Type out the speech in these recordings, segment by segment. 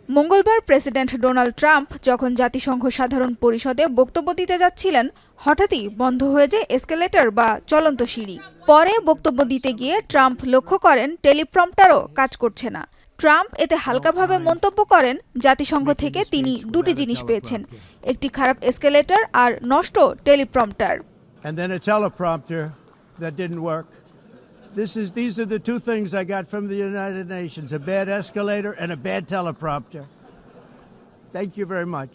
মঙ্গলবার president Donald Trump যখন জাতিসংঘ সাধারণ পরিষদে বক্তব্য দিতে যাচ্ছিলেন, হঠাৎই বন্ধ হয়ে যায় এসকেলেটর বা চলন্ত সিঁড়ি। পরে বক্তব্য দিতে গিয়ে ট্রাম্প লক্ষ্য করেন টেলিপ্রম্পটারও কাজ করছে না। ট্রাম্প এতে হালকাভাবে মন্তব্য করেন, জাতিসংঘ থেকে তিনি দুটি জিনিস পেয়েছেন, একটি খারাপ এসকেলেটর আর নষ্ট teleprompter. These are the two things I got from the United Nations: a bad escalator and a bad teleprompter. Thank you very much.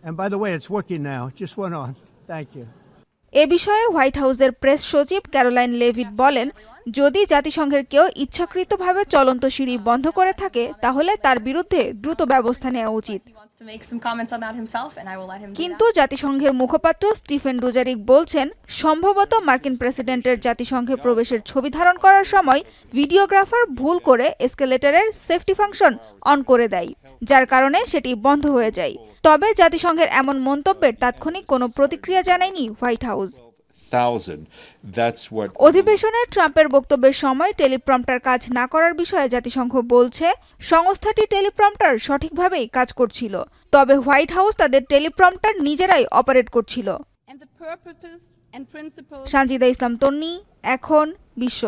And by the way, it's working now. It just went on. Thank you. এ বিষয়ে white হাউসের press সচিব Caroline Leavitt বলেন, যদি জাতিসংঘের কেউ ইচ্ছাকৃতভাবে চলন্ত সিঁড়ি বন্ধ করে থাকে তাহলে তার বিরুদ্ধে দ্রুত ব্যবস্থা নেওয়া উচিত। কিন্তু জাতিসংঘের মুখপাত্র স্টিফেন ডুজারিক বলছেন, সম্ভবত মার্কিন প্রেসিডেন্টের জাতিসংঘে প্রবেশের ছবি ধারণ করার সময় ভিডিওগ্রাফার ভুল করে এসকেলেটরের সেফটি ফাংশন অন করে দেয়, যার কারণে সেটি বন্ধ হয়ে যায়। তবে জাতিসংঘের এমন মন্তব্যের তাৎক্ষণিক কোনো প্রতিক্রিয়া জানায়নি হোয়াইট হাউস। অধিবেশনে ট্রাম্পের বক্তব্যের সময় টেলিপ্রম্পটার কাজ না করার বিষয়ে জাতিসংঘ বলছে, সংস্থাটি টেলিপ্রম্পটার সঠিকভাবেই কাজ করছিল, তবে হোয়াইট হাউস তাদের টেলিপ্রম্পটার নিজেরাই অপারেট করছিল। সানজিদা ইসলাম তন্নি, এখন বিশ্ব।